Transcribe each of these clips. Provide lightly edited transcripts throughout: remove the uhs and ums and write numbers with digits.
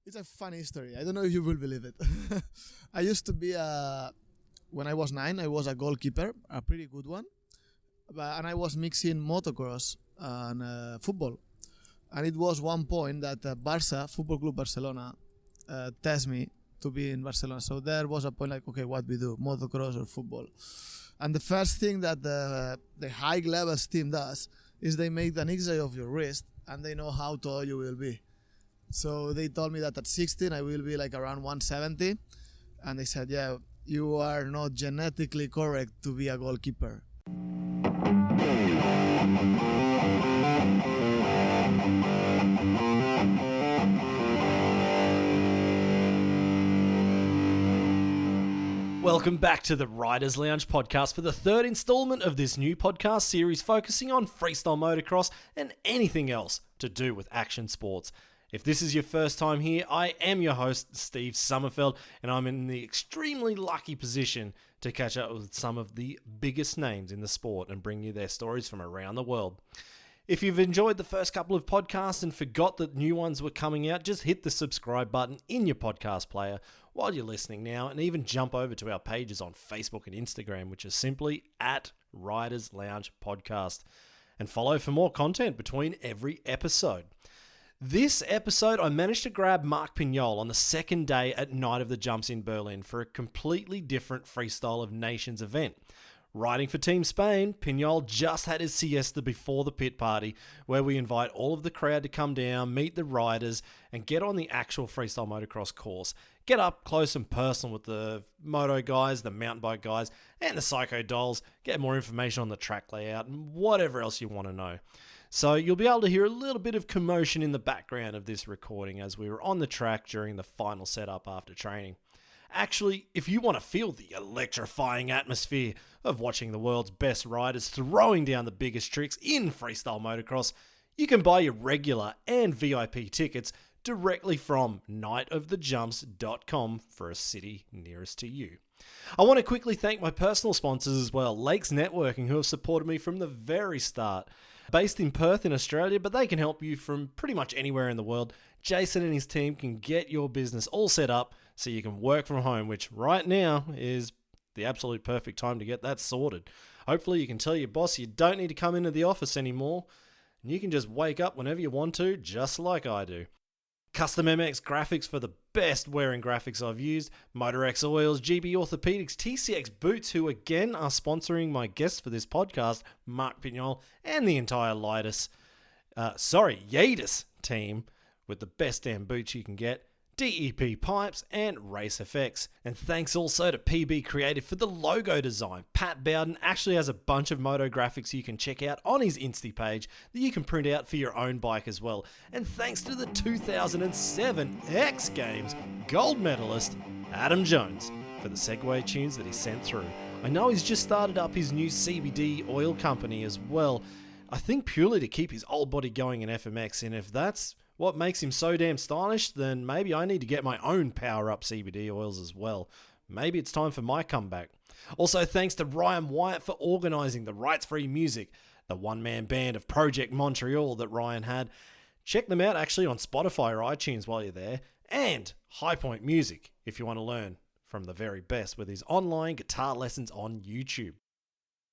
It's a funny story. I don't know if you will believe it. I used to be when I was 9, I was a goalkeeper, a pretty good one. And I was mixing motocross and football. And it was one point that Barça, Football Club Barcelona, test me to be in Barcelona. So there was a point like, okay, what we do, motocross or football? And the first thing that the high levels team does is they make an X-ray of your wrist and they know how tall you will be. So they told me that at 16 I will be like around 170, and they said, yeah, you are not genetically correct to be a goalkeeper. Welcome back to the Riders Lounge podcast for the third installment of this new podcast series focusing on freestyle motocross and anything else to do with action sports. If this is your first time here, I am your host, Steve Sommerfeld, and I'm in the extremely lucky position to catch up with some of the biggest names in the sport and bring you their stories from around the world. If you've enjoyed the first couple of podcasts and forgot that new ones were coming out, just hit the subscribe button in your podcast player while you're listening now, and even jump over to our pages on Facebook and Instagram, which is simply at Riders Lounge Podcast, and follow for more content between every episode. This episode, I managed to grab Marc Pinyol on the second day at Night of the Jumps in Berlin for a completely different Freestyle of Nations event. Riding for Team Spain, Pinyol just had his siesta before the pit party, where we invite all of the crowd to come down, meet the riders, and get on the actual freestyle motocross course. Get up close and personal with the moto guys, the mountain bike guys, and the psycho dolls. Get more information on the track layout and whatever else you want to know. So you'll be able to hear a little bit of commotion in the background of this recording as we were on the track during the final setup after training. Actually, if you want to feel the electrifying atmosphere of watching the world's best riders throwing down the biggest tricks in freestyle motocross, you can buy your regular and VIP tickets directly from nightofthejumps.com for a city nearest to you. I want to quickly thank my personal sponsors as well, Lakes Networking, who have supported me from the very start. Based in Perth in Australia, but they can help you from pretty much anywhere in the world. Jason and his team can get your business all set up so you can work from home, which right now is the absolute perfect time to get that sorted. Hopefully you can tell your boss you don't need to come into the office anymore, and you can just wake up whenever you want to, just like I do. Custom MX graphics for the best wearing graphics I've used, MotorX oils, GB Orthopedics, TCX Boots, who again are sponsoring my guest for this podcast, Marc Pinyol, and the entire Yadis team with the best damn boots you can get, DEP Pipes, and Race FX. And thanks also to PB Creative for the logo design. Pat Bowden actually has a bunch of moto graphics you can check out on his Insta page that you can print out for your own bike as well. And thanks to the 2007 X Games gold medalist, Adam Jones, for the Segway tunes that he sent through. I know he's just started up his new CBD oil company as well, I think purely to keep his old body going in FMX, and if that's what makes him so damn stylish, then maybe I need to get my own power-up CBD oils as well. Maybe it's time for my comeback. Also, thanks to Ryan Wyatt for organising the rights-free music, the one-man band of Project Montreal that Ryan had. Check them out actually on Spotify or iTunes while you're there. And High Point Music, if you want to learn from the very best with his online guitar lessons on YouTube.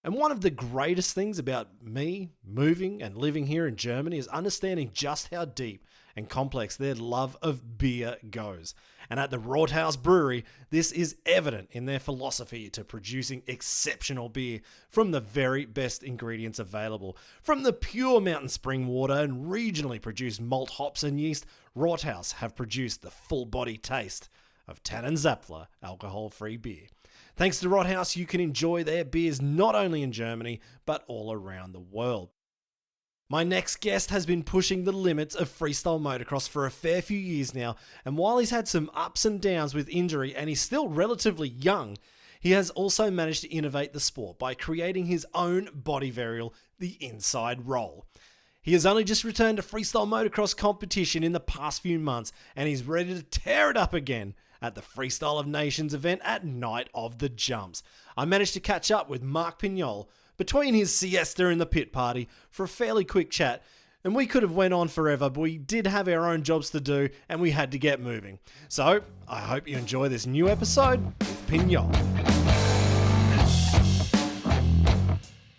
And one of the greatest things about me moving and living here in Germany is understanding just how deep and complex their love of beer goes. And at the Rothaus Brewery, this is evident in their philosophy to producing exceptional beer from the very best ingredients available. From the pure mountain spring water and regionally produced malt hops and yeast, Rothaus have produced the full body taste of Tannenzapfler alcohol-free beer. Thanks to Rothaus, you can enjoy their beers not only in Germany, but all around the world. My next guest has been pushing the limits of freestyle motocross for a fair few years now, and while he's had some ups and downs with injury and he's still relatively young, he has also managed to innovate the sport by creating his own Body Varial, the Inside Roll. He has only just returned to freestyle motocross competition in the past few months, and he's ready to tear it up again at the Freestyle of Nations event at Night of the Jumps. I managed to catch up with Marc Pinyol between his siesta and the pit party for a fairly quick chat, And we could have went on forever, but we did have our own jobs to do and we had to get moving. So I hope you enjoy this new episode with Pinyol.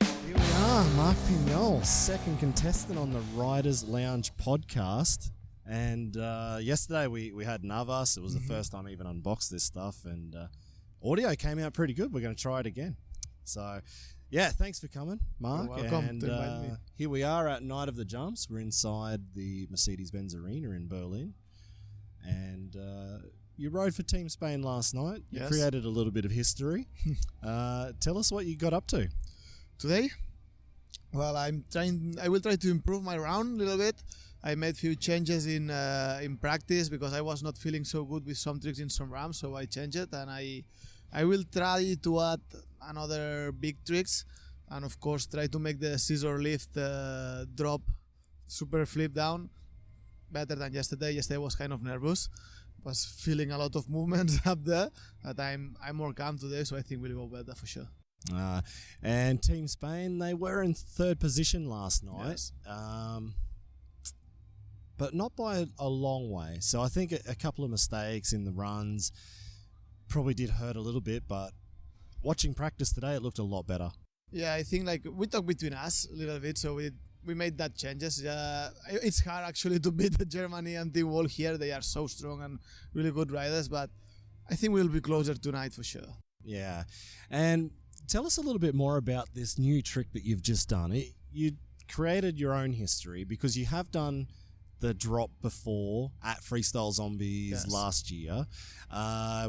Here we are, Marc Pinyol, second contestant on the Riders Lounge podcast. And yesterday we had Navas. It was the first time I even unboxed this stuff, and audio came out pretty good. We're going to try it again. So, yeah, thanks for coming, Mark. You're welcome and to invite me. Here we are at Night of the Jumps. We're inside the Mercedes-Benz Arena in Berlin. And you rode for Team Spain last night. You Yes. created a little bit of history. Tell us what you got up to. Today, well, I will try to improve my round a little bit. I made few changes in practice because I was not feeling so good with some tricks in some ramps, so I changed it, and I will try to add another big tricks, and of course try to make the scissor lift drop super flip down better than yesterday. Yesterday I was kind of nervous, was feeling a lot of movements up there, but I'm more calm today, so I think we'll go better for sure. And Team Spain, they were in third position last night. Yes. But not by a long way. So I think a couple of mistakes in the runs probably did hurt a little bit, but watching practice today, it looked a lot better. Yeah, I think like we talked between us a little bit, so we made that changes. It's hard actually to beat Germany and Team Wall here. They are so strong and really good riders, but I think we'll be closer tonight for sure. Yeah. And tell us a little bit more about this new trick that you've just done. You created your own history because you have done the drop before at Freestyle Zombies Yes. last year,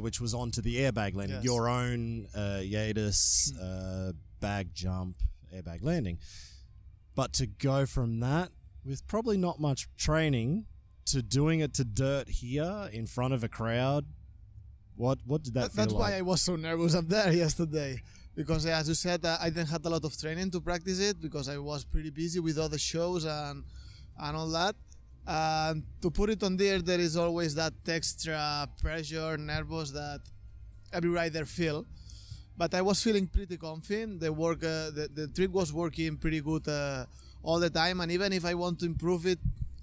which was onto the airbag landing, Yes. your own Yadis bag jump airbag landing. But to go from that with probably not much training to doing it to dirt here in front of a crowd, what did that feel That's like? why I was so nervous up there yesterday, because as you said, I didn't have a lot of training to practice it because I was pretty busy with other shows and all that. And to put it on there is always that extra pressure, nervous that every rider feel. But I was feeling pretty confident. The trick was working pretty good all the time. And even if I want to improve it,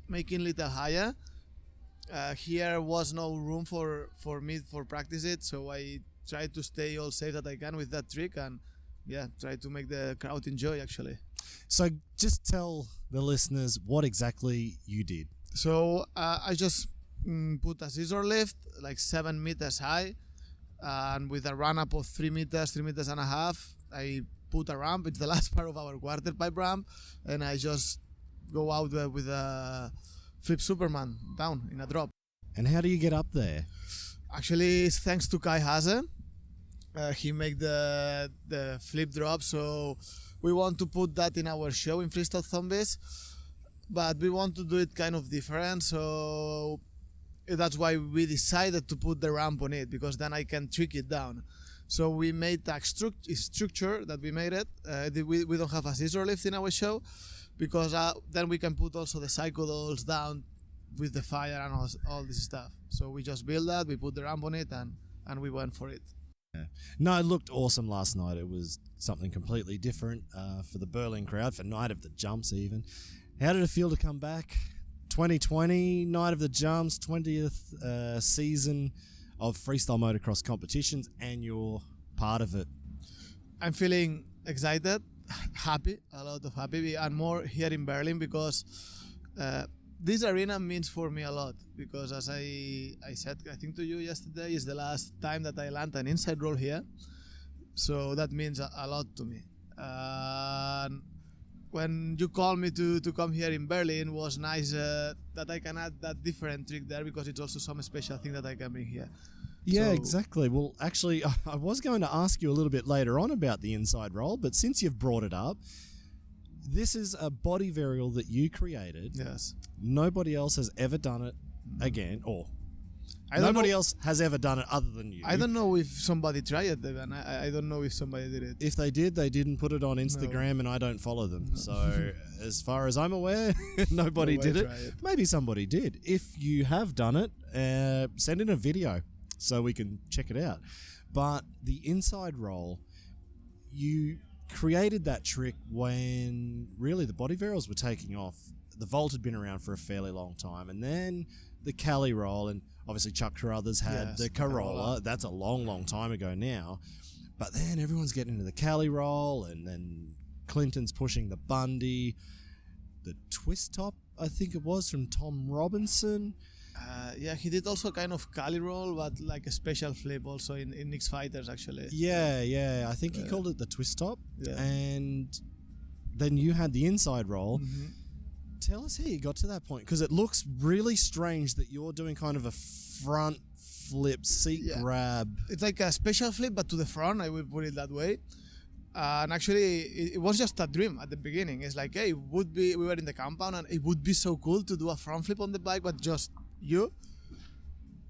making a little higher, here was no room for me for practice it. So I tried to stay all safe that I can with that trick, and yeah, try to make the crowd enjoy actually. So just tell the listeners what exactly you did. So I just put a scissor lift like 7 meters high, and with a run up of 3 meters and a half, I put a ramp. It's the last part of our quarter pipe ramp, and I just go out with a flip Superman down in a drop. And how do you get up there? Actually, it's thanks to Kai Hase. He made the flip drop, so we want to put that in our show in Freestyle Zombies, but we want to do it kind of different, so that's why we decided to put the ramp on it, because then I can trick it down. So we made a structure that we made it. We don't have a scissor lift in our show, because then we can put also the cycle dolls down with the fire and all this stuff. So we just built that, we put the ramp on it, and we went for it. Yeah. No, it looked awesome last night. It was something completely different for the Berlin crowd, for Night of the Jumps even. How did it feel to come back? 2020, Night of the Jumps, 20th season of freestyle motocross competitions, and you're part of it. I'm feeling excited, happy, a lot of happy, and more here in Berlin, because this arena means for me a lot, because as I said, I think to you yesterday, is the last time that I land an inside roll here, so that means a lot to me. When you called me to come here in Berlin, was nice that I can add that different trick there, because it's also some special thing that I can bring here. Yeah, So- exactly. Well, actually, I was going to ask you a little bit later on about the inside roll, but since you've brought it up, this is a body varial that you created. Yes. Nobody else has ever done it again, or I don't nobody know- else has ever done it other than you. I don't know if somebody tried it, Evan. I don't know if somebody did it. If they did, they didn't put it on Instagram, and I don't follow them. So, as far as I'm aware, nobody Nobody did it. tried it. Maybe somebody did. If you have done it, send in a video so we can check it out. But the inside roll, you created that trick when really the body varials were taking off. the vault had been around for a fairly long time, and then the Cali roll, and obviously Chuck Carruthers had the Corolla. That's a long time ago now. But then everyone's getting into the Cali roll, and then Clinton's pushing the Bundy, the twist top, I think it was, from Tom Robinson. Yeah, he did also kind of Cali roll, but like a special flip also in Nick's Fighters, actually. Yeah. I think he called it the twist top. Yeah. And then you had the inside roll. Mm-hmm. Tell us how you got to that point, because it looks really strange that you're doing kind of a front flip seat grab. It's like a special flip, but to the front, I would put it that way. And actually, it was just a dream at the beginning. It's like, hey, we were in the compound, and it would be so cool to do a front flip on the bike, but just you.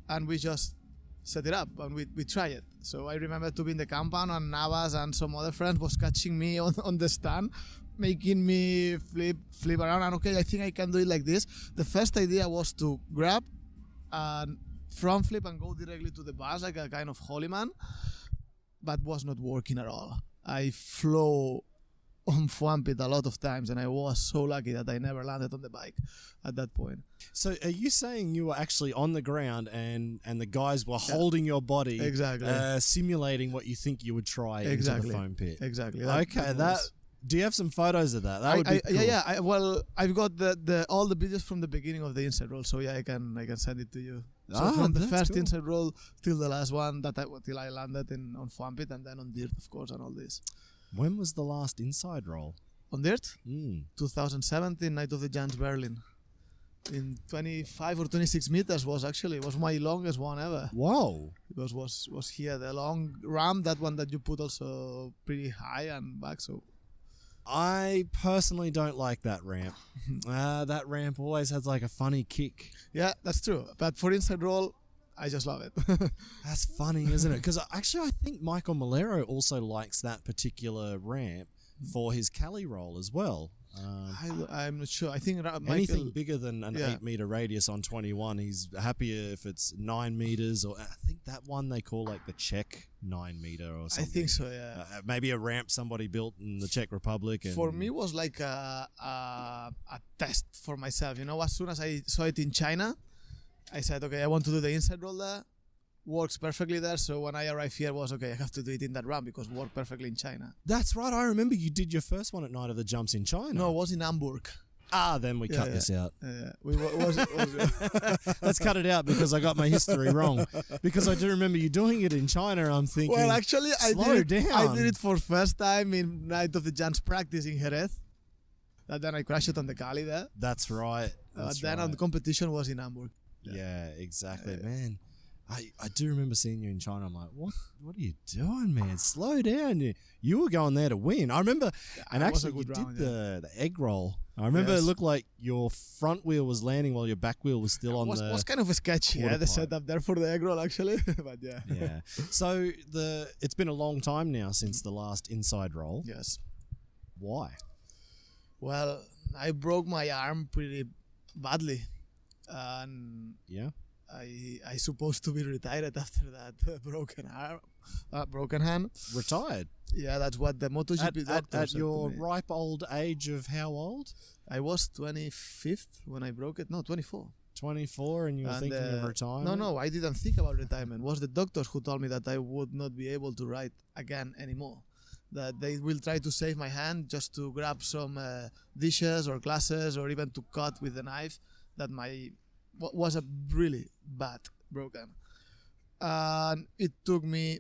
And we just set it up, and we try it. So I remember to be in the compound, and Navas and some other friends was catching me on the stand, making me flip around, and okay, I think I can do it like this. The first idea was to grab and front flip and go directly to the bars like a kind of holy man, but was not working at all. I flew on Fuampit a lot of times, and I was so lucky that I never landed on the bike at that point. So are you saying you were actually on the ground and the guys were holding your body, exactly, simulating what you think you would try into the foam pit? Exactly. Do you have some photos of that? That would be cool. Yeah. Well, I've got the all the videos from the beginning of the inside roll, so yeah, I can send it to you. So from the first inside roll till the last one till I landed on Fuampit, and then on dirt, of course, and all this. When was the last inside roll? On dirt? 2017, Night of the Giants, Berlin. In 25 or 26 meters was my longest one ever. Whoa! Because was here the long ramp, that one that you put also pretty high and back. So I personally don't like that ramp. That ramp always has like a funny kick. Yeah, that's true. But for inside roll, I just love it. That's funny, isn't it? Because actually I think Michael Malero also likes that particular ramp for his Cali roll as well. I'm not sure. I think anything bigger than an 8 meter radius on 21, he's happier if it's 9 meters, or I think that one they call like the Czech 9 meter or something. I think so, yeah. Maybe a ramp somebody built in the Czech Republic. And for me, it was like a test for myself. You know, as soon as I saw it in China, I said, okay, I want to do the inside roll there. Works perfectly there. So when I arrived here, was okay, I have to do it in that ramp because it worked perfectly in China. That's right. I remember you did your first one at Night of the Jumps in China. No, it was in Hamburg. Then we cut this out. Let's cut it out because I got my history wrong. Because I do remember you doing it in China. I'm thinking, well, actually, slow down. I did it for first time in Night of the Giants practice in Jerez. And then I crashed it on the Cali there. That's right. Then on the competition was in Hamburg. Yeah, exactly, man. I do remember seeing you in China. I'm like, what are you doing, man? Slow down. You were going there to win. I remember, and actually you did the egg roll. I remember it looked like your front wheel was landing while your back wheel was still on the... It was kind of a sketchy, the setup there for the egg roll, actually. But yeah. Yeah. So it's been a long time now since the last inside roll. Yes. Why? Well, I broke my arm pretty badly. And yeah. I supposed to be retired after that broken hand. Retired? Yeah, that's what the MotoGP doctor at said your to me. ripe old age of how old? I was 25th when I broke it. No, 24. 24 and you were thinking of retirement? No, I didn't think about retirement. It was the doctors who told me that I would not be able to ride again anymore. That they will try to save my hand just to grab some dishes or glasses or even to cut with a knife. That was a really bad broken. And it took me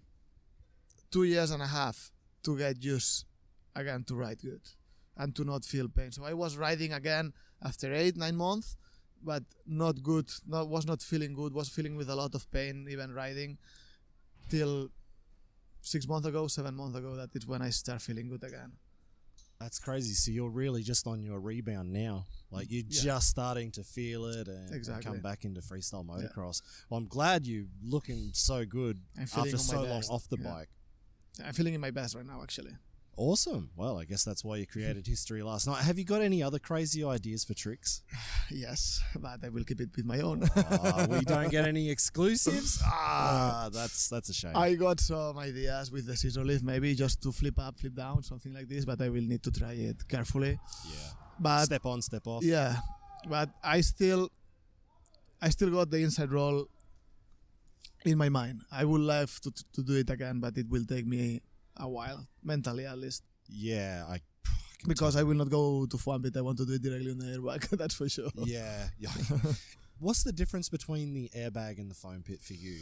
2.5 years to get used again to ride good and to not feel pain. So I was riding again after 8-9 months, but not good. Was not feeling good. Was feeling with a lot of pain even riding till 7 months ago. That is when I start feeling good again. That's crazy. So you're really just on your rebound now. Like you're just starting to feel it and come back into freestyle motocross. Well, I'm glad you're looking so good after so long off the bike. I'm feeling in my best right now, actually. Awesome. Well, I guess that's why you created history last night. Have you got any other crazy ideas for tricks? Yes, but I will keep it with my own. We don't get any exclusives? That's a shame. I got some ideas with the scissor lift, maybe just to flip up, flip down, something like this, but I will need to try it carefully. Yeah. But step on, step off. Yeah. but I still got the inside roll in my mind. I would love to do it again, but it will take me a while, mentally at least. Yeah, Because I will not go to foam pit. I want to do it directly on the airbag. That's for sure. Yeah. What's the difference between the airbag and the foam pit for you?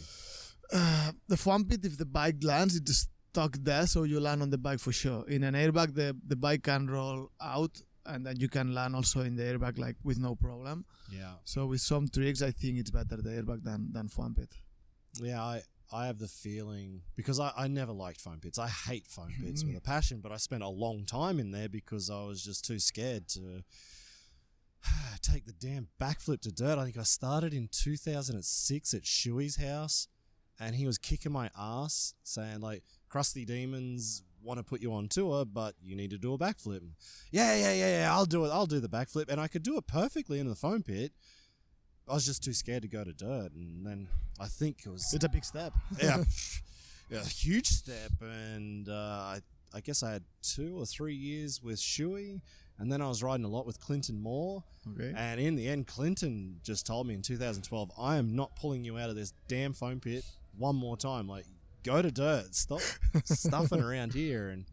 The foam pit, if the bike lands, it's stuck there, so you land on the bike for sure. In an airbag, the bike can roll out, and then you can land also in the airbag like with no problem. Yeah. So with some tricks, I think it's better the airbag than foam pit. Yeah, I have the feeling, because I never liked foam pits. I hate foam pits with a passion, but I spent a long time in there because I was just too scared to take the damn backflip to dirt. I think I started in 2006 at Shuey's house, and he was kicking my ass, saying like, "Crusty Demons want to put you on tour, but you need to do a backflip." Yeah, I'll do it. I'll do the backflip, and I could do it perfectly in the foam pit. I was just too scared to go to dirt, and then I think it's a big step. yeah, a huge step, and I guess I had 2 or 3 years with Shuey, and then I was riding a lot with Clinton Moore. Okay. And in the end, Clinton just told me in 2012, "I am not pulling you out of this damn foam pit one more time. Like, go to dirt. Stop stuffing around here." And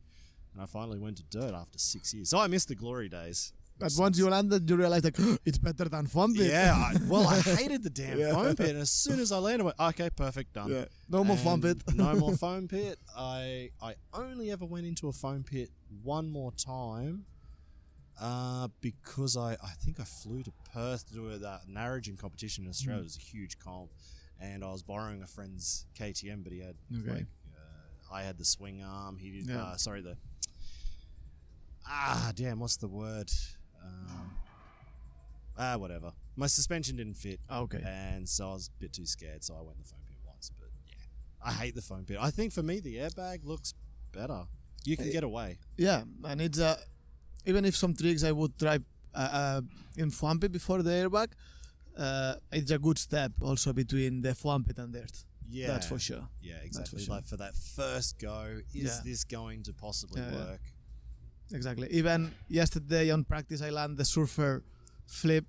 I finally went to dirt after 6 years. So I missed the glory days. But once you landed, you realize like it's better than foam pit. Yeah, I hated the damn foam pit. And as soon as I landed, I went, "Okay, perfect, done." Yeah. No more foam pit. No more foam pit. I only ever went into a foam pit one more time because I think I flew to Perth to do a narrowing competition in Australia. It was a huge comp, and I was borrowing a friend's KTM, but he had I had the swing arm. He did. What's the word? Whatever. My suspension didn't fit. Okay. And so I was a bit too scared, so I went the foam pit once. But yeah, I hate the foam pit. I think for me, the airbag looks better. You can get away. Yeah, and it's even if some tricks I would try in foam pit before the airbag, it's a good step also between the foam pit and dirt. Yeah. That's for sure. Yeah, exactly. For sure. Like for that first go, is this going to possibly work? Exactly. Even yesterday on practice, I landed the surfer flip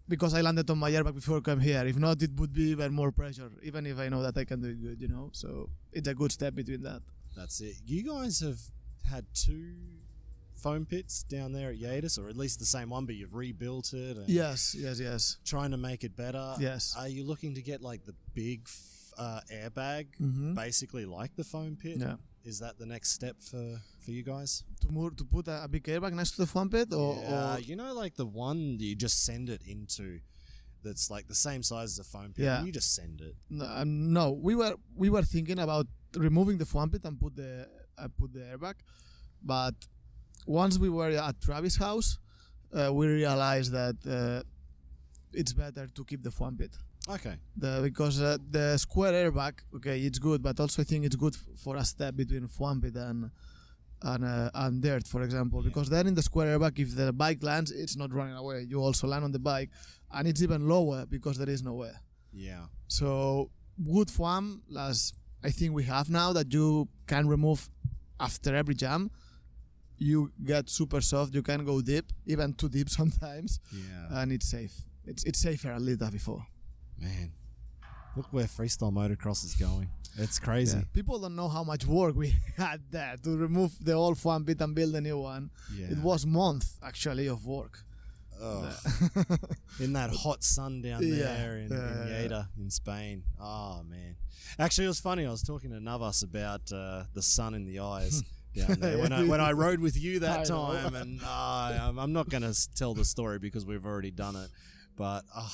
because I landed on my airbag before I came here. If not, it would be even more pressure, even if I know that I can do it good, you know. So it's a good step between that. That's it. You guys have had 2 foam pits down there at Yates, or at least the same one, but you've rebuilt it. And Yes. Trying to make it better. Yes. Are you looking to get like the big airbag, basically like the foam pit? Yeah. Is that the next step for you guys? To put a big airbag next to the foam pit, or you know, like the one you just send it into, that's like the same size as a foam pit. Yeah. You just send it. No, we were thinking about removing the foam pit and put the airbag, but once we were at Travis' house, we realized that it's better to keep the foam pit. Okay. Because the square airbag, okay, it's good, but also I think it's good for a step between foam pit and dirt, for example. Yeah. Because then in the square airbag, if the bike lands, it's not running away. You also land on the bike, and it's even lower because there is no air. Yeah. So good foam, as I think we have now, that you can remove after every jam. You get super soft. You can go deep, even too deep sometimes. Yeah. And it's safe. It's safer at least than before. Man, look where freestyle motocross is going. It's crazy. Yeah. People don't know how much work we had there to remove the old foam pit and build a new one. Yeah. It was months actually of work. Oh. In that hot sun down there in Lleida in Spain. Oh man. Actually, it was funny. I was talking to Navas about the sun in the eyes down there when I rode with you that time, and I'm not going to tell the story because we've already done it. But I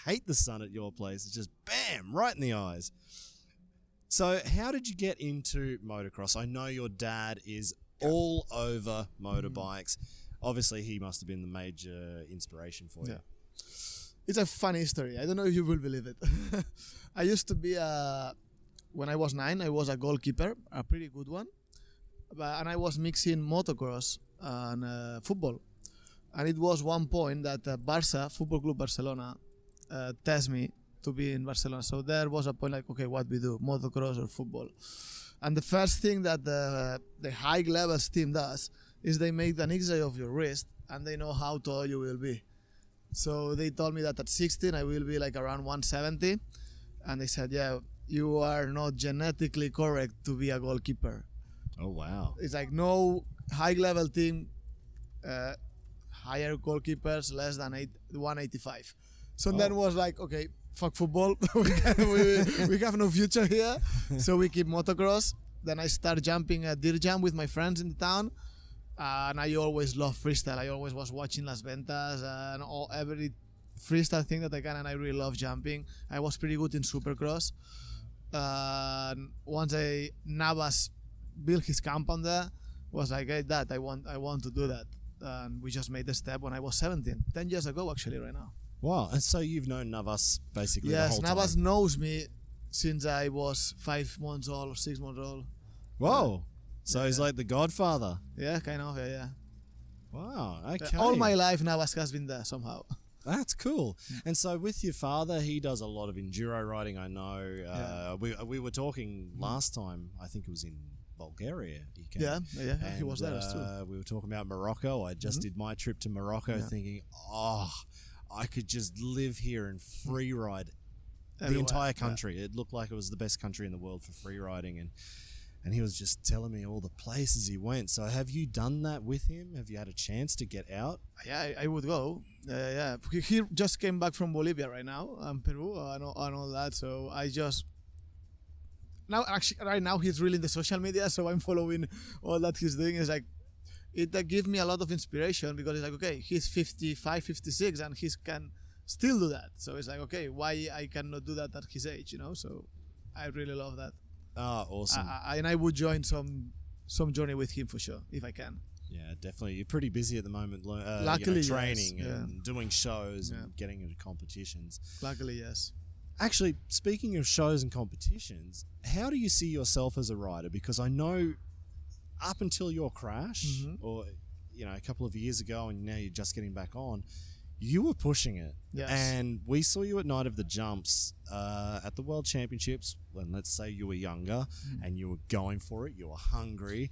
hate the sun at your place. It's just bam, right in the eyes. So how did you get into motocross? I know your dad is all over motorbikes. Obviously, he must have been the major inspiration for you. It's a funny story. I don't know if you will believe it. I used to be when I was 9, I was a goalkeeper, a pretty good one. And I was mixing motocross and football. And it was one point that Barça, Football Club Barcelona, test me to be in Barcelona. So there was a point like, okay, what we do, motocross or football? And the first thing that the high levels team does is they make an X-ray of your wrist and they know how tall you will be. So they told me that at 16 I will be like around 170, and they said, yeah, you are not genetically correct to be a goalkeeper. Oh wow. It's like no high level team higher goalkeepers less than 185. So then was like, okay, fuck football. we have no future here. So we keep motocross. Then I start jumping a dirt jump with my friends in the town. And I always love freestyle. I always was watching Las Ventas and every freestyle thing that I can, and I really love jumping. I was pretty good in Supercross. Once Navas built his compound there, was like, hey, Dad, I want to do that. And we just made the step when I was 17, 10 years ago actually right now. Wow, and so you've known Navas basically the whole Yes, time? Navas knows me since I was 5 months old or 6 months old. Whoa, so he's like the godfather. Yeah, kind of, yeah. Wow, okay. All my life Navas has been there somehow. That's cool. And so with your father, he does a lot of enduro riding, I know. We were talking last time, I think it was in Bulgaria. He came. Yeah, he was there too. We were talking about Morocco. I just did my trip to Morocco thinking, I could just live here and free ride the entire country. It looked like it was the best country in the world for free riding, and he was just telling me all the places he went. So have you done that with him? Have you had a chance to get out? Yeah, I would go. Yeah, he just came back from Bolivia right now, and Peru and all that. So I just right now he's really in the social media, so I'm following all that he's doing. It's like it gives me a lot of inspiration because it's like, okay, he's 55, 56, and he can still do that. So it's like, okay, why I cannot do that at his age, So I really love that. Oh, awesome. And I would join some journey with him for sure if I can. Yeah, definitely. You're pretty busy at the moment, luckily, training yes. and doing shows and getting into competitions. Luckily, yes. Actually, speaking of shows and competitions, how do you see yourself as a rider? Because I know up until your crash, or a couple of years ago, and now you're just getting back on, you were pushing it. Yes. And we saw you at Night of the Jumps at the World Championships when, let's say, you were younger and you were going for it, you were hungry,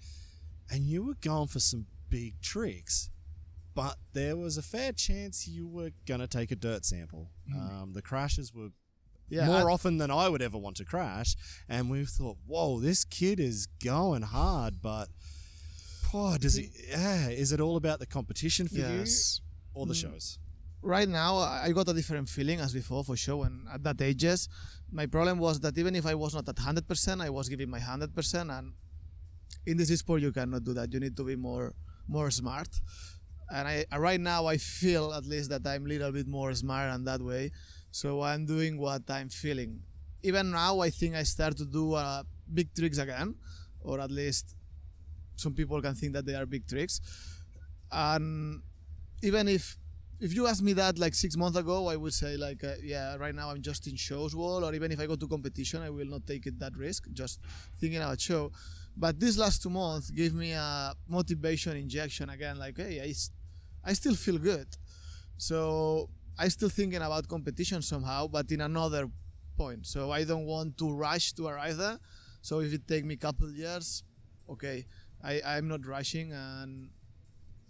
and you were going for some big tricks. But there was a fair chance you were going to take a dirt sample. The crashes were more often than I would ever want to crash. And we thought, whoa, this kid is going hard, but is it all about the competition for you or the shows? Right now, I got a different feeling as before, for sure. And at that ages, my problem was that even if I was not at 100%, I was giving my 100%. And in this sport, you cannot do that. You need to be more smart. And right now, I feel at least that I'm a little bit more smart in that way. So I'm doing what I'm feeling. Even now, I think I start to do big tricks again, or at least some people can think that they are big tricks. And even if you asked me that like 6 months ago, I would say like, right now I'm just in shows world, or even if I go to competition, I will not take that risk, just thinking about show. But this last 2 months gave me a motivation injection again, like, hey, I still feel good. So I still thinking about competition somehow, but in another point. So I don't want to rush to arrive there. So if it take me a couple years, okay, I'm not rushing, and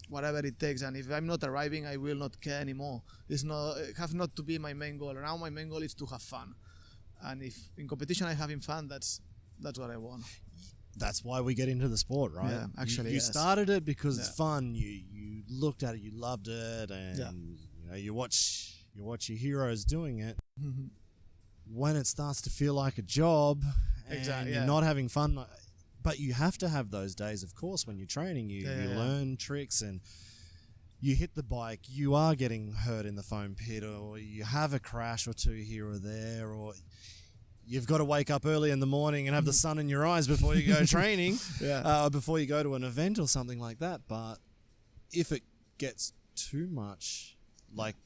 whatever it takes. And if I'm not arriving, I will not care anymore. It have not to be my main goal. Now my main goal is to have fun. And if in competition I'm having fun, that's what I want. That's why we get into the sport, right? Yeah, actually, you started it because it's fun. You looked at it, you loved it, and you watch your heroes doing it. When it starts to feel like a job, and you're not having fun, but you have to have those days, of course, when you're training. You learn tricks, and you hit the bike, you are getting hurt in the foam pit, or you have a crash or two here or there, or you've got to wake up early in the morning and have the sun in your eyes before you go training, before you go to an event or something like that. But if it gets too much, like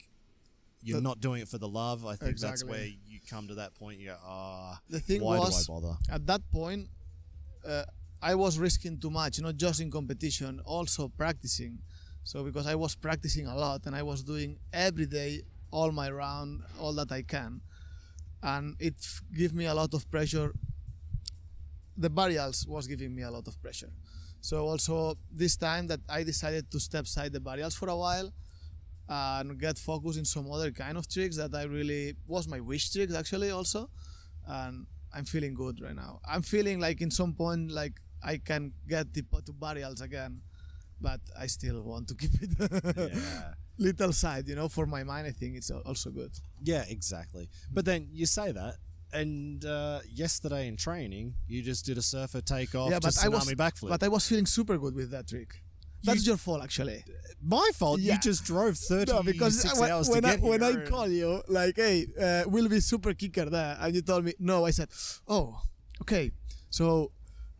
you're not doing it for the love, I think that's where you come to that point. You go, the thing why was, do I bother? At that point, I was risking too much, not just in competition, also practicing. So because I was practicing a lot and I was doing every day, all my round, all that I can. And it gave me a lot of pressure. The varials was giving me a lot of pressure. So also this time that I decided to step aside the varials for a while, and get focused in some other kind of tricks that I really was my wish tricks actually also, and I'm feeling good right now. I'm feeling like in some point like I can get to varials again, but I still want to keep it little side, for my mind. I think it's also good. Yeah, exactly. But then you say that, and yesterday in training, you just did a surfer takeoff to tsunami backflip. But I was feeling super good with that trick. That's your fault, actually. My fault? Yeah. You just drove 36 hours to get here. When I call you, like, hey, will be super kicker there, and you told me, no, I said, oh, okay, so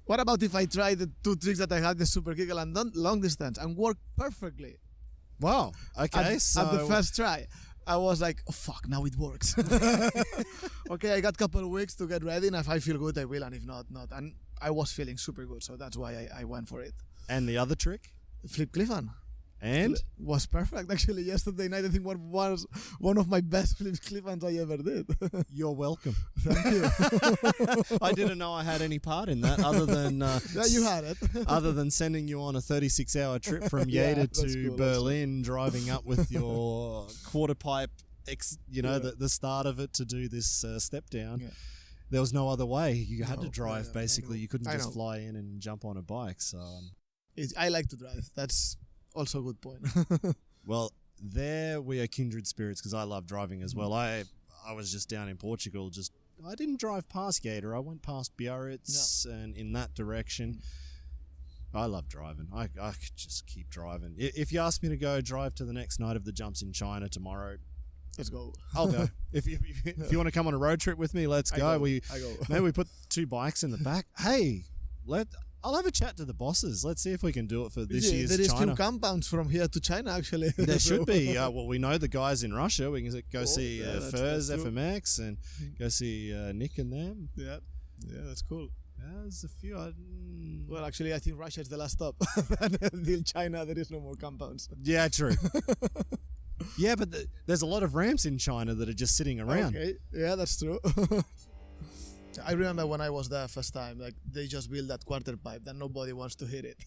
what about if I try the 2 tricks that I had, the super kicker and long distance, and work perfectly? Wow, okay, at the first try. I was like, oh, fuck, now it works. Okay, I got a couple of weeks to get ready, and if I feel good, I will, and if not, not. And I was feeling super good, so that's why I went for it. And the other trick? Flip cliff-on. And? Was perfect, actually. Yesterday night, I think was one of my best flip cliff-ons I ever did. You're welcome. Thank you. I didn't know I had any part in that other than... yeah, you had it. Other than sending you on a 36-hour trip from Yeda to Berlin, driving up with your quarter pipe, the start of it to do this step down. Yeah. There was no other way. You had to drive, basically. You couldn't just fly in and jump on a bike. So I like to drive. That's also a good point. Well, there we are kindred spirits because I love driving as well. I was just down in Portugal. I didn't drive past Yeda. I went past Biarritz and in that direction. I love driving. I could just keep driving. If you ask me to go drive to the next night of the jumps in China tomorrow, let's go. I'll go. If you want to come on a road trip with me, let's go. I go. Maybe we put 2 bikes in the back. Hey, I'll have a chat to the bosses. Let's see if we can do it for this year's China. There is few compounds from here to China, actually. There should be. Well, we know the guys in Russia. We can go see Furs, FMX, and go see Nick and them. Yeah, that's cool. Yeah, there's a few. Well, actually, I think Russia is the last stop. Until China, there is no more compounds. Yeah, true. Yeah, but there's a lot of ramps in China that are just sitting around. Okay, yeah, that's true. I remember when I was there first time, like they just built that quarter pipe that nobody wants to hit it.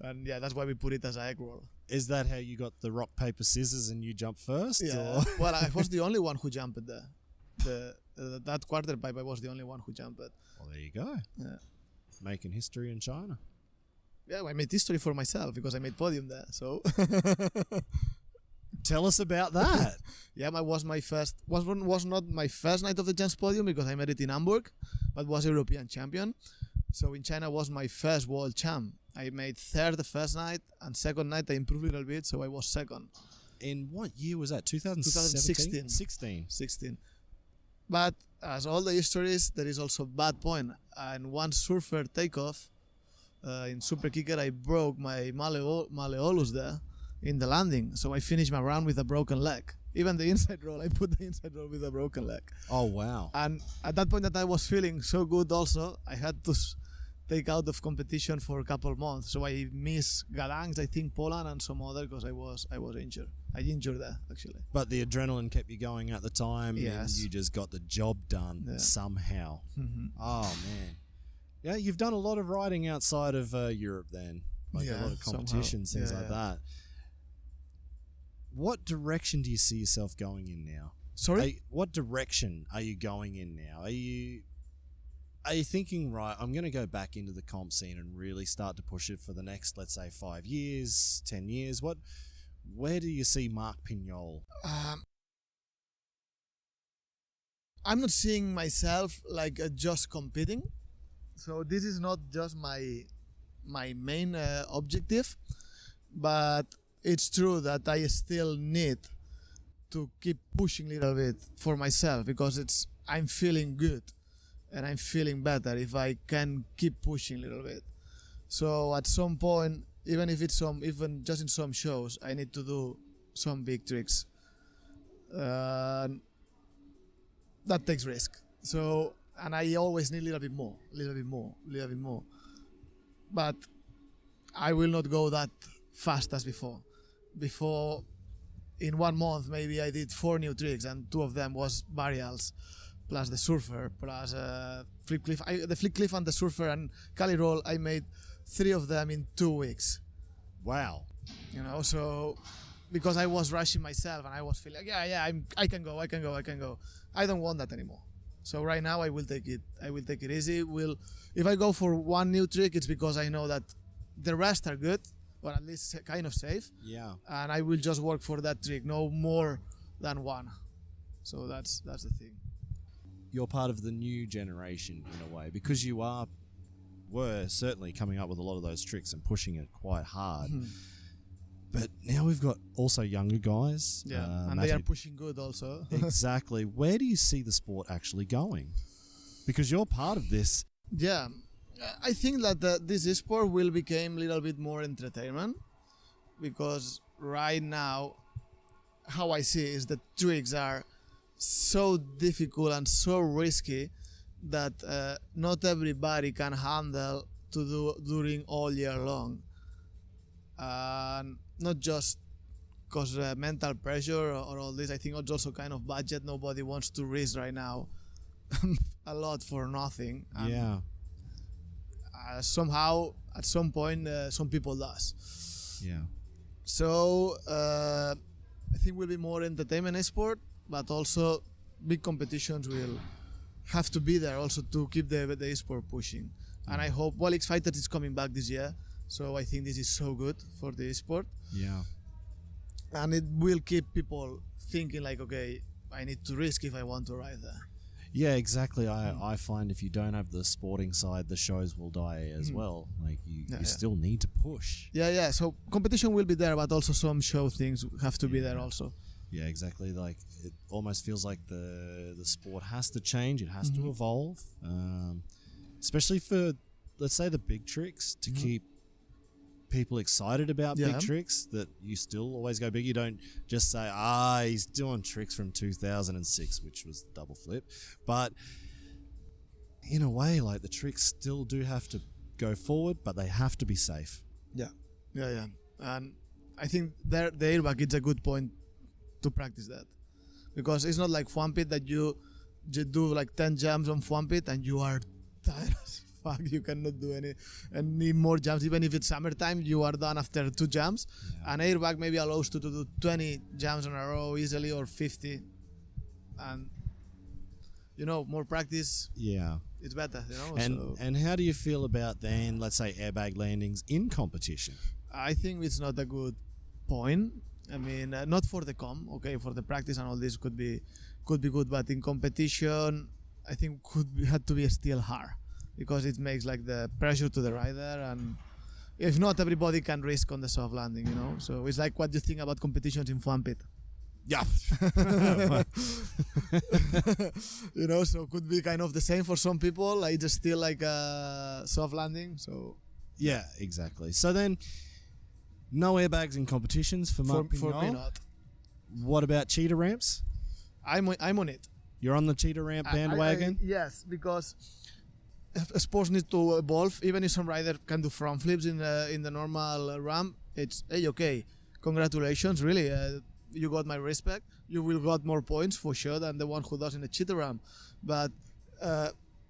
And yeah, that's why we put it as an egg roll. Is that how you got the rock, paper, scissors and you jump first? Yeah. Well, I was the only one who jumped there. That quarter pipe, I was the only one who jumped it. Well, there you go. Yeah. Making history in China. Yeah, I made history for myself because I made podium there, so... Tell us about that. Yeah, was not my first night of the Champs podium because I made it in Hamburg, but was European champion. So in China was my first world champ. I made third the first night, and second night I improved a little bit, so I was second. In what year was that? 2016? 16. But as all the histories, there is also bad point. And one surfer takeoff in Super Kicker, I broke my malleolus there in the landing, so I finished my round with a broken leg. Even the inside roll, I put the inside roll with a broken leg. Oh wow! And at that point that I was feeling so good also, I had to take out of competition for a couple of months. So I missed Gadangs, I think Poland and some other because I was injured. I injured there actually. But the adrenaline kept you going at the time, yes. And you just got the job done somehow. Mm-hmm. Oh man, yeah, you've done a lot of riding outside of Europe then, like a lot of competitions, things like that. What direction do you see yourself going in now? Sorry? What direction are you going in now? Are you thinking, right, I'm going to go back into the comp scene and really start to push it for the next, let's say, 5 years, 10 years? Where do you see Marc Pinyol? I'm not seeing myself like just competing. So this is not just my main objective, but it's true that I still need to keep pushing a little bit for myself because I'm feeling good and I'm feeling better if I can keep pushing a little bit. So at some point, even if it's even just in some shows, I need to do some big tricks. That takes risk. So, and I always need a little bit more. But I will not go that fast as before. Before, in 1 month, maybe I did 4 new tricks, and 2 of them was varials, plus the surfer, plus flip cliff. The flip cliff and the surfer and Cali roll, I made 3 of them in 2 weeks. Wow. So because I was rushing myself and I was feeling like, I can go. I don't want that anymore. So right now I will take it easy. If I go for one new trick, it's because I know that the rest are good, or at least kind of safe. Yeah. And I will just work for that trick, no more than one. So that's the thing. You're part of the new generation in a way, because you were certainly coming up with a lot of those tricks and pushing it quite hard. But now we've got also younger guys. Yeah, and they are pushing good also. Exactly. Where do you see the sport actually going? Because you're part of this. Yeah, I think that this sport will become a little bit more entertainment, because right now, how I see is that tricks are so difficult and so risky that not everybody can handle to do during all year long. Not just because mental pressure or all this. I think it's also kind of budget. Nobody wants to risk right now a lot for nothing. And Yeah. somehow, at some point, some people does. Yeah. So I think will be more entertainment sport, but also big competitions will have to be there also to keep the sport pushing. And I hope X Fighters is coming back this year. So I think this is so good for the sport. Yeah. And it will keep people thinking like, okay, I need to risk if I want to ride there. Yeah, exactly. I find if you don't have the sporting side, the shows will die as well. Like you still need to push. Yeah. So competition will be there, but also some show things have to be there also. Yeah, exactly. Like it almost feels like the sport has to change. It has to evolve, especially for, let's say, the big tricks, to keep people excited about big tricks, that you still always go big. You don't just say, he's doing tricks from 2006, which was the double flip. But in a way, like, the tricks still do have to go forward, but they have to be safe. Yeah. And I think the airbag is a good point to practice that, because it's not like foam pit that you do like 10 jumps on foam pit and you are tired as fuck. You cannot do any more jumps. Even if it's summertime, you are done after 2 jumps. Yeah. An airbag maybe allows you to do 20 jumps in a row easily, or 50, and more practice. Yeah, it's better. And how do you feel about then, let's say, airbag landings in competition? I think it's not a good point. I mean, not for the okay, for the practice and all this could be good, but in competition, I think had to be still hard, because it makes like the pressure to the rider, and if not, everybody can risk on the soft landing, So it's like what you think about competitions in foam pit. Yeah. So it could be kind of the same for some people. Like it's still like a soft landing. So yeah, exactly. So then, no airbags in competitions for Marc Pinyol. For me not. What about cheetah ramps? I'm on it. You're on the cheetah ramp bandwagon? Yes, because sports need to evolve. Even if some rider can do front flips in the normal ramp, it's okay. Congratulations, really. You got my respect. You will got more points for sure than the one who does in the cheetah ramp. But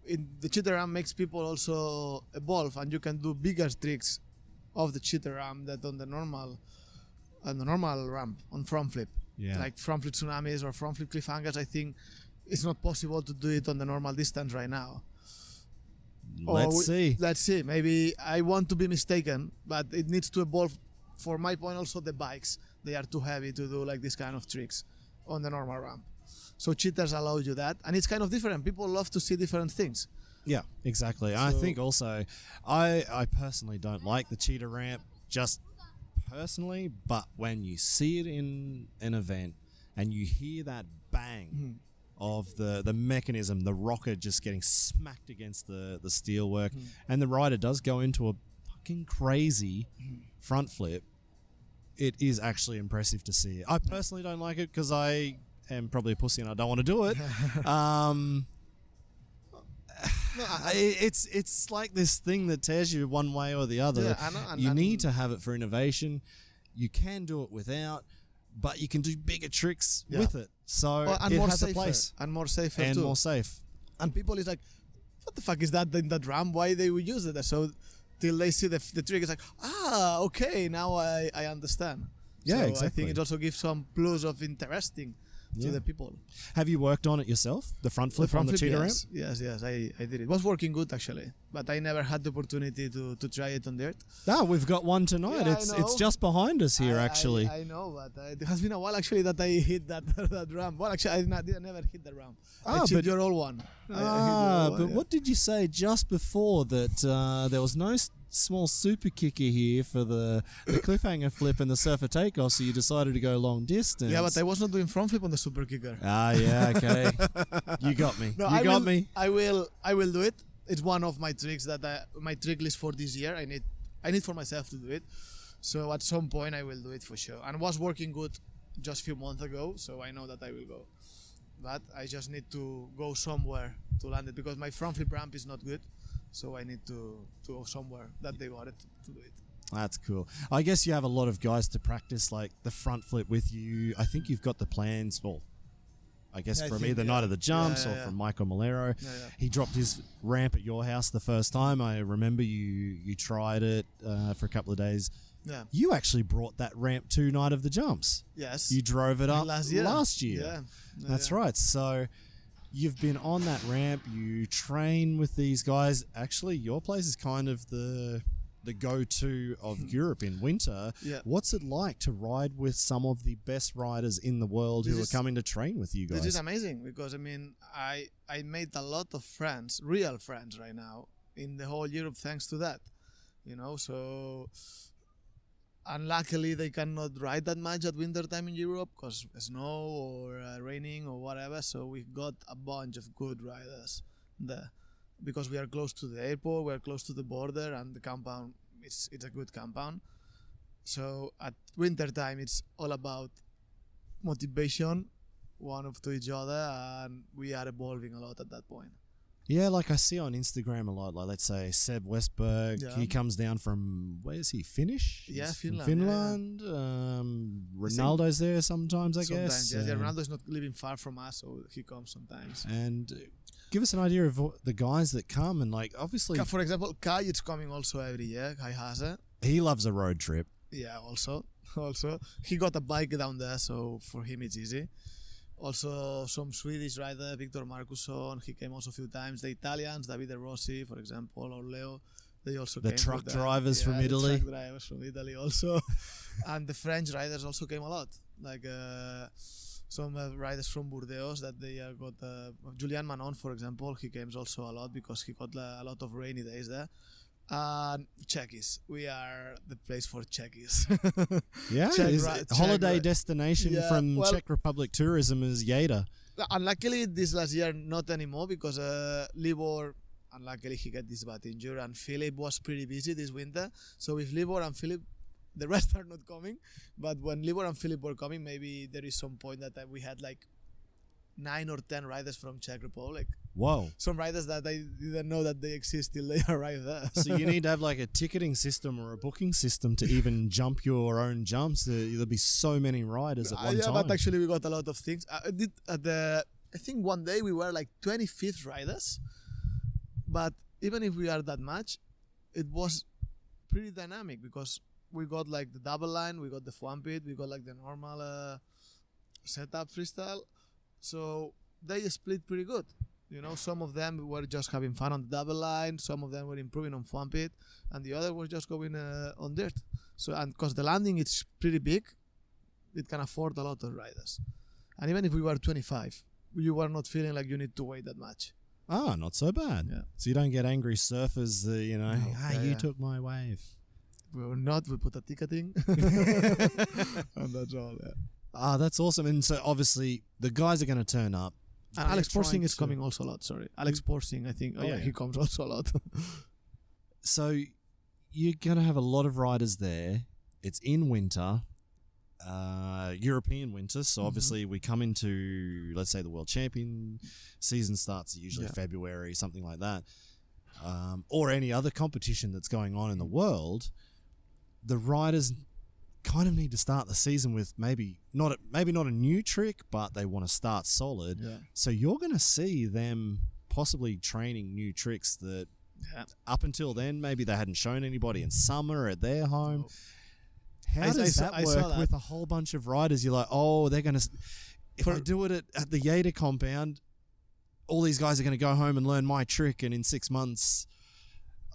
in the cheetah ramp makes people also evolve, and you can do bigger tricks of the cheetah ramp that on the normal ramp on front flip. Yeah. Like front flip tsunamis or front flip cliffhangers. I think it's not possible to do it on the normal distance right now. Let's see. Maybe I want to be mistaken, but it needs to evolve. For my point, also the bikes, they are too heavy to do like this kind of tricks on the normal ramp. So cheaters allow you that, and it's kind of different. People love to see different things. Yeah, exactly. I think also, I personally don't like the cheetah ramp, just personally, but when you see it in an event and you hear that bang of the mechanism, the rocker just getting smacked against the steelwork, and the rider does go into a fucking crazy front flip, it is actually impressive to see. I personally don't like it because I am probably a pussy and I don't want to do it. It's like this thing that tears you one way or the other. Yeah, I know, you need to have it for innovation. You can do it without, but you can do bigger tricks with it. So and it more has safer, a place. and more safer and too. more safe. And people is like, what the fuck is that in that ramp? Why they would use it? So till they see the trick, it's like, okay, now I understand. Yeah, so exactly. I think it also gives some plus of interesting to the people. Have you worked on it yourself? The front flip on the cheetah ramp? Yes, I did it. It was working good actually, but I never had the opportunity to try it on dirt. Ah, we've got one tonight. Yeah, It's just behind us here, actually. I know, but it has been a while actually that I hit that ramp. Well, actually, I never hit the ramp. I hit your old one. What did you say just before that there was no small super kicker here for the cliffhanger flip and the surfer takeoff, so you decided to go long distance? Yeah, but I was not doing front flip on the super kicker. Ah, yeah, okay. You got me. No, you got me. I will do it. It's one of my tricks my trick list for this year. I need for myself to do it. So at some point I will do it for sure. And it was working good just a few months ago, so I know that I will go. But I just need to go somewhere to land it because my front flip ramp is not good. So I need to go somewhere that they wanted to do it. That's cool. I guess you have a lot of guys to practice like the front flip with you. I think you've got the plans, well, I guess from either Night of the Jumps or from Michael Malero. He dropped his ramp at your house the first time. I remember you tried it for a couple of days. Yeah. You actually brought that ramp to Night of the Jumps. Yes. You drove it up last year. Yeah. That's right. So you've been on that ramp. You train with these guys. Actually, your place is kind of the go-to of Europe in winter. Yeah. What's it like to ride with some of the best riders in the world who are coming to train with you guys? This is amazing because, I mean, I made a lot of friends, real friends right now in the whole Europe thanks to that, you know, so unluckily they cannot ride that much at winter time in Europe because snow or raining or whatever, so we got a bunch of good riders there. Because we are close to the airport, we are close to the border, and the compound, it's a good compound. So at winter time, it's all about motivation, one to each other, and we are evolving a lot at that point. Yeah, like I see on Instagram a lot, like let's say Seb Westberg, he comes down from, where is he, Finnish? Yeah, He's Finland. From Finland. Ronaldo's there sometimes, I guess. Yeah, Ronaldo's not living far from us, so he comes sometimes. And give us an idea of the guys that come and like obviously. For example, Kai is coming also every year. Kai Hase. He loves a road trip. Yeah, also he got a bike down there, so for him it's easy. Also some Swedish rider, Victor Markusson. He came also a few times. The Italians, Davide Rossi, for example, or Leo. They also came. The truck drivers from Italy. The truck drivers from Italy also, and the French riders also came a lot. Like. Some riders from Burdeos that they got Julian Manon, for example, he came also a lot because he got a lot of rainy days there. Czechies, we are the place for Czechies. Yeah, holiday destination from Czech Republic tourism is Jeda. Unluckily, this last year not anymore because Libor, unluckily he got this bad injury, and Philip was pretty busy this winter. So with Libor and Philip, the rest are not coming, but when Libor and Philip were coming, maybe there is some point that we had like 9 or 10 riders from Czech Republic. Whoa. Some riders that I didn't know that they exist till they arrive there. So you need to have like a ticketing system or a booking system to even jump your own jumps. There'll be so many riders at one time. Yeah, but actually we got a lot of things. I think one day we were like 25th riders, but even if we are that much, it was pretty dynamic because we got like the double line, we got the foam pit, we got like the normal setup freestyle. So they split pretty good. You know, some of them were just having fun on the double line, some of them were improving on foam pit, and the other was just going on dirt. So, and because the landing is pretty big, it can afford a lot of riders. And even if we were 25, you were not feeling like you need to wait that much. Oh, not so bad. Yeah. So you don't get angry surfers, you took my wave. We were not, we put a ticketing. And that's all, yeah. Ah, that's awesome. And so obviously the guys are going to turn up. And Alex Porsing is coming also a lot, sorry. Alex Porsing, I think. He comes also a lot. So you're going to have a lot of riders there. It's in winter, European winter. So obviously we come into, let's say, the World Champion season starts usually February, something like that. Or any other competition that's going on in the world. The riders kind of need to start the season with maybe not a new trick, but they want to start solid. Yeah. So you're going to see them possibly training new tricks that up until then maybe they hadn't shown anybody in summer at their home. How does that work with a whole bunch of riders? You're like, oh, they're going to... If I do it at the Yater compound, all these guys are going to go home and learn my trick, and in 6 months,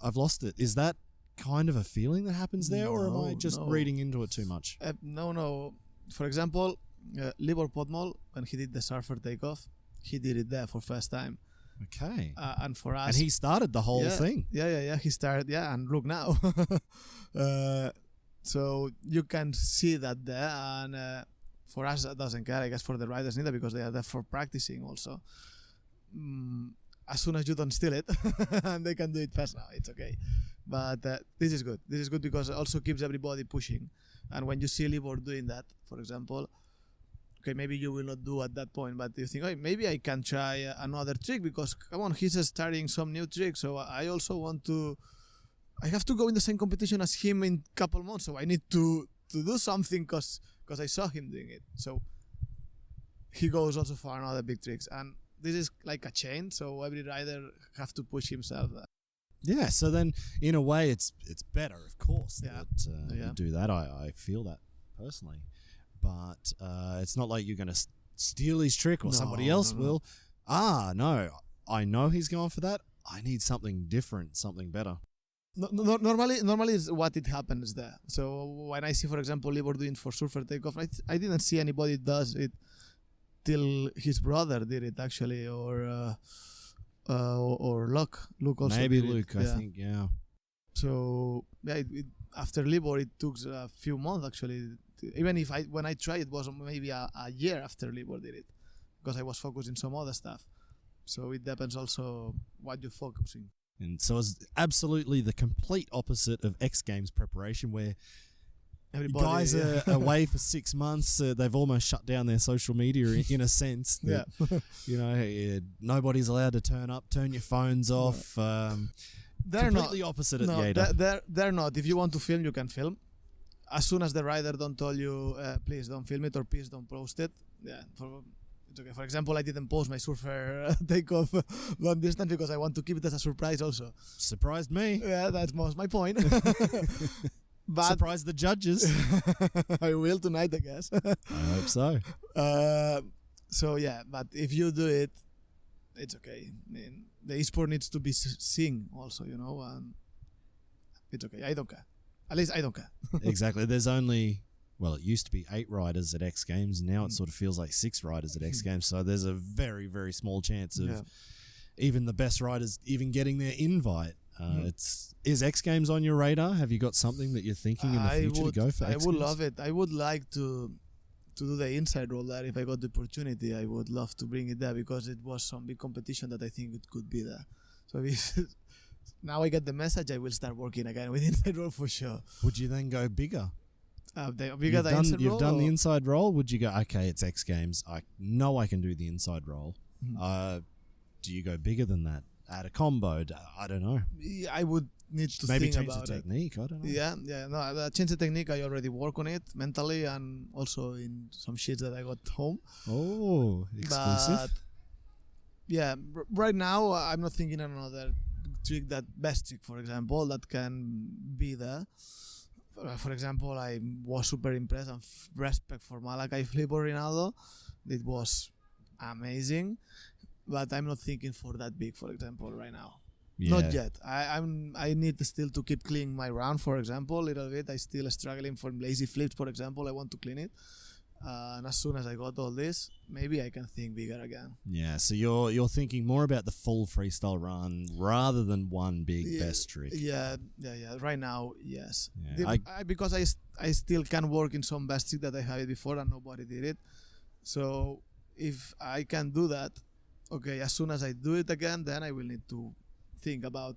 I've lost it. Is that kind of a feeling that happens there, or am I just reading into it too much? No. For example, Libor Podmol, when he did the surfer takeoff, he did it there for first time. Okay. And for us... And he started the whole thing. Yeah. He started, and look now. So you can see that there, and for us, that doesn't care. I guess for the riders neither, because they are there for practicing also. As soon as you don't steal it, and they can do it fast now, it's okay. But this is good. This is good because it also keeps everybody pushing. And when you see Libor doing that, for example, okay, maybe you will not do at that point, but you think, oh, maybe I can try another trick, because, come on, he's starting some new trick, so I also want to... I have to go in the same competition as him in a couple months, so I need to do something because I saw him doing it. So he goes also for another big tricks, and this is like a chain, so every rider have to push himself. Yeah, so then in a way it's better, of course, that you do that. I feel that personally, but it's not like you're going to steal his trick or somebody else will. No, I know he's going for that. I need something different, something better. Normally is what it happens there. So when I see, for example, Libor doing for surfer takeoff, I didn't see anybody does it till his brother did it actually, or Luke also maybe did Luke, it. I think, yeah. So after Libor, it took a few months actually. Even if when I tried, it was maybe a year after Libor did it, because I was focused in some other stuff. So it depends also what you're focusing. And so it's absolutely the complete opposite of X Games preparation, where guys are away for 6 months. They've almost shut down their social media in a sense. That, nobody's allowed to turn up. Turn your phones off. They're completely opposite at Yater. They're not. If you want to film, you can film. As soon as the rider don't tell you, please don't film it or please don't post it. Yeah. It's okay. For example, I didn't post my surfer takeoff long distance because I want to keep it as a surprise also. Surprised me. Yeah, that's my point. But surprise the judges. I will tonight, I guess. I hope so. So yeah, but if you do it, it's okay. I mean, the esport needs to be seen also, and it's okay. I don't care. At least I don't care. Exactly. There's only... Well, it used to be 8 riders at X Games. Now it sort of feels like 6 riders at X Games. So there's a very, very small chance of even the best riders even getting their invite. Is X Games on your radar? Have you got something that you're thinking in the future to go for X Games? I would love it. I would like to do the inside roll there. If I got the opportunity, I would love to bring it there, because it was some big competition that I think it could be there. So if now I get the message, I will start working again with inside roll for sure. Would you then go bigger? You've done the inside roll. Would you go, okay, it's X Games, I know I can do the inside roll. Do you go bigger than that? Add a combo? I don't know. I would need to maybe think change about the technique. I don't know. No, change the technique. I already work on it mentally and also in some sheets that I got home. Oh, exclusive. But right now I'm not thinking of another trick, that best trick, for example, that can be there. For example, I was super impressed and respect for Malachi Flip or Rinaldo. It was amazing, but I'm not thinking for that big, for example, right now. Yeah. Not yet. I need still to keep cleaning my round, for example, a little bit. I still struggling for lazy flips, for example. I want to clean it. And as soon as I got all this, maybe I can think bigger again. Yeah, so you're thinking more about the full freestyle run rather than one big best trick. Yeah. Right now, yes. Yeah, because I still can work in some best trick that I had it before and nobody did it. So if I can do that, okay, as soon as I do it again, then I will need to think about,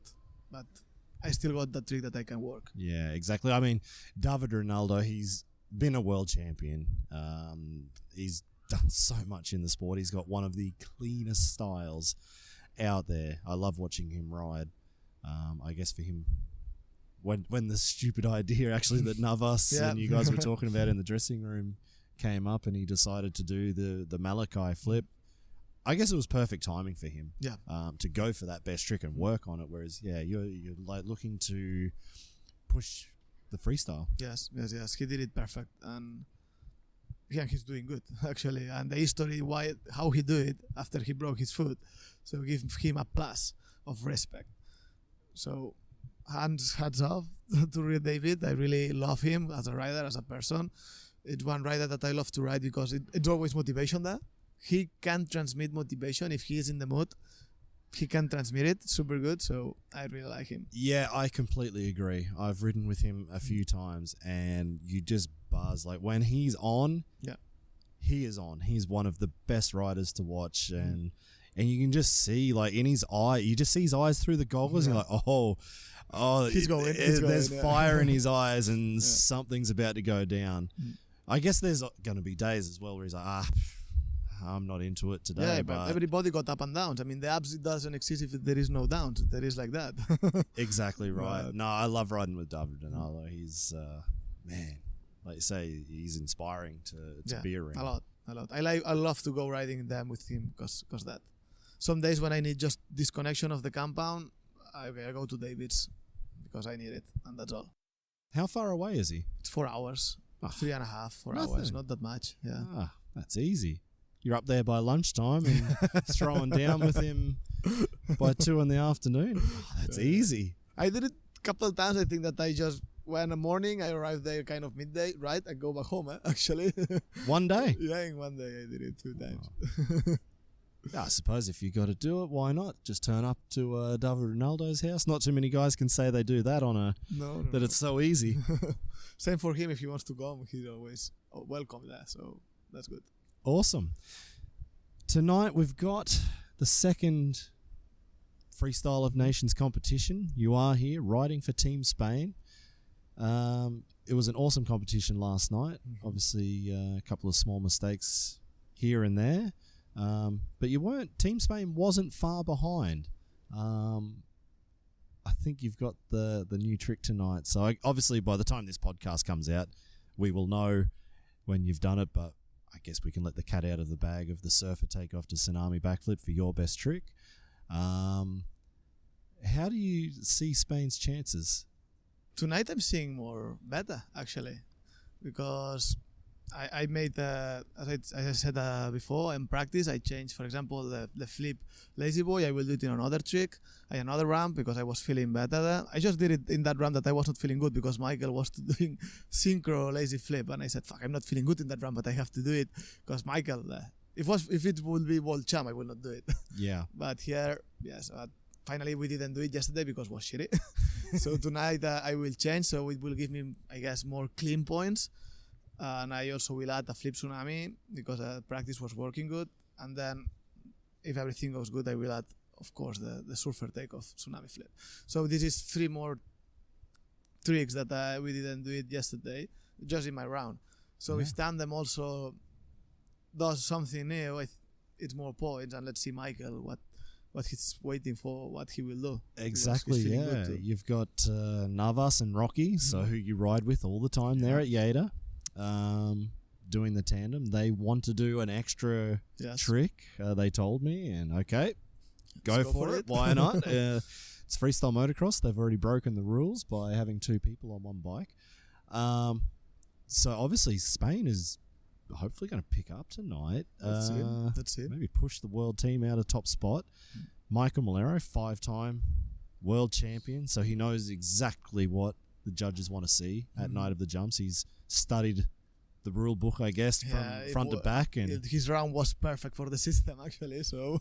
but I still got that trick that I can work. Yeah, exactly. I mean, David Ronaldo, he's been a world champion. He's done so much in the sport. He's got one of the cleanest styles out there. I love watching him ride. I guess for him, when the stupid idea actually that Navas and you guys were talking about in the dressing room came up and he decided to do the Malachi flip, I guess it was perfect timing for him. Yeah. To go for that best trick and work on it. Whereas, you're like looking to push the freestyle. Yes. He did it perfect, and he's doing good actually. And the history how he do it after he broke his foot, so give him a plus of respect. So hats off to David. I really love him as a rider, as a person. It's one rider that I love to ride because it's always motivation there. He can transmit motivation if he is in the mood. He can transmit it super good, so I really like him. Yeah, I completely agree. I've ridden with him a few times, and you just buzz. Like, when he's on, he is on. He's one of the best riders to watch, and you can just see, like, in his eye, you just see his eyes through the goggles, and you're like, he's going. There's fire in his eyes, and something's about to go down. I guess there's going to be days as well where he's like, I'm not into it today. Yeah, but everybody got up and downs. I mean, the abs, it doesn't exist if there is no downs. There is like that. Exactly right. No, I love riding with David Danilo. He's, man, like you say, he's inspiring to be around. A lot. I love to go riding them with him because that. Some days when I need just disconnection of the compound, I go to David's because I need it, and that's all. How far away is he? It's 4 hours. 3.5, 4 hours. Not that much. Yeah. That's easy. You're up there by lunchtime and throwing down with him by 2 in the afternoon. That's easy. I did it a couple of times. I think that I just went in the morning. I arrived there kind of midday, right? I go back home, actually. One day? Yeah, in one day I did it 2 times. I suppose if you got to do it, why not? Just turn up to David Ronaldo's house. Not too many guys can say they do that that it's so easy. Same for him. If he wants to come, he's always welcome there. So that's good. Awesome. Tonight we've got the second Freestyle of Nations competition. You are here riding for Team Spain. It was an awesome competition last night. Obviously, a couple of small mistakes here and there. But Team Spain wasn't far behind. I think you've got the new trick tonight. So obviously by the time this podcast comes out, we will know when you've done it, but I guess we can let the cat out of the bag of the surfer takeoff to tsunami backflip for your best trick. How do you see Spain's chances? Tonight I'm seeing more better, actually, because I made, as I said before, in practice, I changed, for example, the flip lazy boy. I will do it in another trick, another ramp, because I was feeling better there. I just did it in that ramp that I was not feeling good because Michael was doing synchro lazy flip, and I said, fuck, I'm not feeling good in that ramp, but I have to do it because Michael, if it would be world champ, I will not do it. Yeah. But here, yes, finally we didn't do it yesterday because it was shitty. So tonight I will change, so it will give me, I guess, more clean points. And I also will add a flip tsunami because practice was working good. And then if everything goes good, I will add, of course, the surfer takeoff tsunami flip. So this is 3 more tricks that we didn't do it yesterday, just in my round. So if tandem also does something new, it's more points. And let's see Michael, what he's waiting for, what he will do. Exactly, yeah. You've got Navas and Rocky, so who you ride with all the time there at Yeda. Doing the tandem. They want to do an extra trick, they told me, and okay, go for it. Why not? It's freestyle motocross. They've already broken the rules by having 2 people on one bike. So obviously Spain is hopefully going to pick up tonight. That's it. Maybe push the world team out of top spot. Michael Malero, 5-time world champion, so he knows exactly what the judges want to see at Night of the Jumps. He's studied the rule book, I guess, from front to back, and his round was perfect for the system, actually. So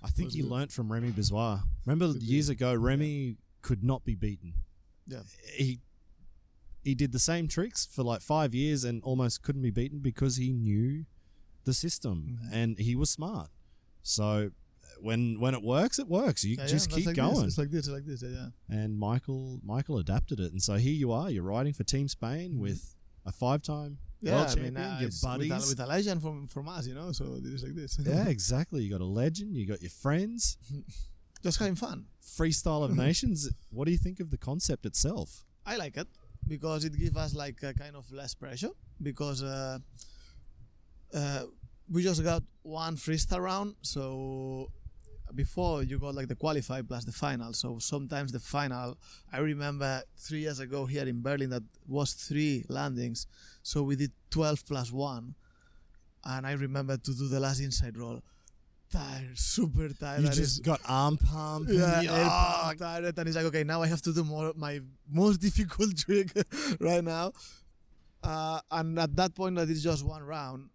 I think he learnt from Remy Bizarre. Remember years ago, Remy could not be beaten. Yeah, he did the same tricks for like 5 years and almost couldn't be beaten because he knew the system and he was smart. So when it works, it works. You just keep going. It's like this, yeah. And Michael adapted it, and so here you are. You're riding for Team Spain with a 5-time world champion, your buddies. With a legend from us, so this is like this. Yeah, exactly. You got a legend. You got your friends. Just having fun. Freestyle of Nations. What do you think of the concept itself? I like it because it gives us like a kind of less pressure because we just got one freestyle round, so before you got like the qualify plus the final. So sometimes the final, I remember 3 years ago here in Berlin that was 3 landings. So we did 12 plus 1. And I remember to do the last inside roll. Tired, super tired. You just got arm pump. Yeah, tired. And it's like, okay, now I have to do my most difficult trick right now. And at that point, that it's just 1 round,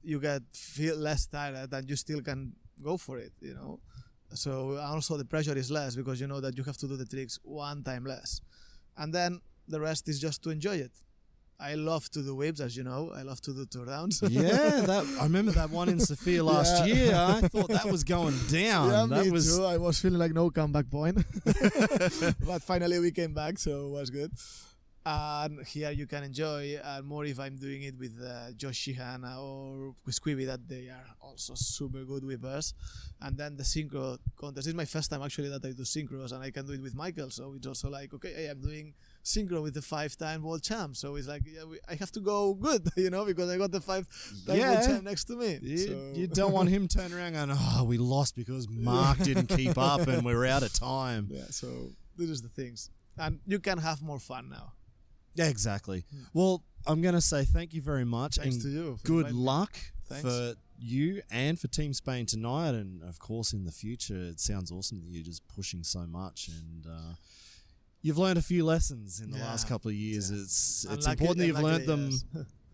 you feel less tired and you still can go for it, you know. So also the pressure is less because you know that you have to do the tricks 1 time less. And then the rest is just to enjoy it. I love to do whips, as you know. I love to do 2 rounds. Yeah, I remember that one in Sofia last year. I thought that was going down. Yeah, that me too. I was feeling like no comeback point. But finally we came back, so it was good. And here you can enjoy more if I'm doing it with Josh Sheehan or with Squibby, that they are also super good whippers. And then the synchro contest. This is my first time actually that I do synchros, and I can do it with Michael. So it's also like, okay, hey, I'm doing synchro with the 5-time world champ. So it's like, yeah, I have to go good, you know, because I got the 5-time world champ next to me. You don't want him turning around going, oh, we lost because Mark didn't keep up and we're out of time. Yeah, so this is the things. And you can have more fun now. Yeah, exactly. Well, I'm going to say thank you very much. Thanks and to you. Good luck Thanks. for you and for Team Spain tonight. And, of course, in the future. It sounds awesome that you're just pushing so much. And you've learned a few lessons in the last couple of years. Yeah. It's important that you've learned them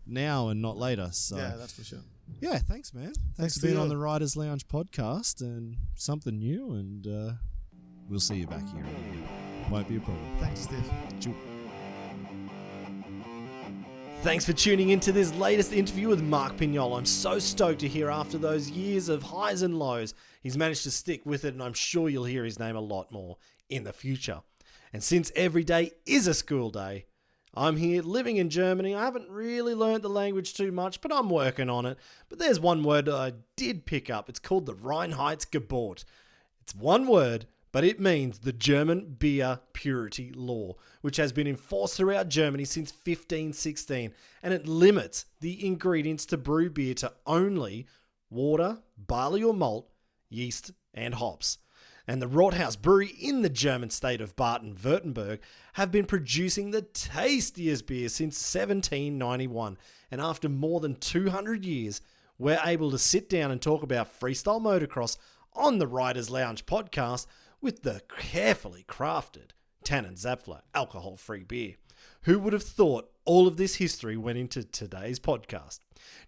now and not later. So yeah, that's for sure. Yeah, thanks, man. Thanks for being on the Riders Lounge podcast and something new. And we'll see you back here. Won't be a problem. Thanks, Steve. Chew. Thanks for tuning into this latest interview with Marc Pinyol. I'm so stoked to hear after those years of highs and lows, he's managed to stick with it, and I'm sure you'll hear his name a lot more in the future. And since every day is a school day, I'm here living in Germany. I haven't really learned the language too much, but I'm working on it. But there's one word that I did pick up. It's called the Reinheitsgebot. It's one word, but it means the German beer purity law, which has been enforced throughout Germany since 1516, and it limits the ingredients to brew beer to only water, barley or malt, yeast, and hops. And the Rothaus Brewery in the German state of Baden-Württemberg have been producing the tastiest beer since 1791, and after more than 200 years, we're able to sit down and talk about freestyle motocross on the Riders Lounge podcast with the carefully crafted Tannenzäpfler alcohol-free beer. Who would have thought all of this history went into today's podcast?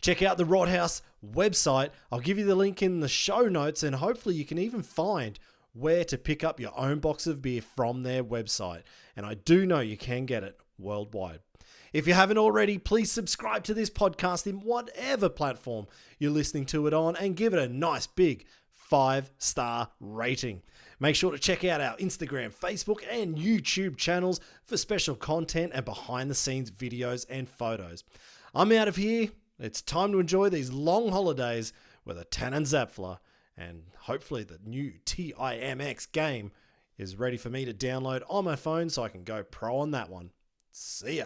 Check out the Rothaus website. I'll give you the link in the show notes, and hopefully you can even find where to pick up your own box of beer from their website. And I do know you can get it worldwide. If you haven't already, please subscribe to this podcast in whatever platform you're listening to it on and give it a nice big 5-star rating. Make sure to check out our Instagram, Facebook, and YouTube channels for special content and behind-the-scenes videos and photos. I'm out of here. It's time to enjoy these long holidays with a Tannenzäpfler, and hopefully the new TIMX game is ready for me to download on my phone so I can go pro on that one. See ya.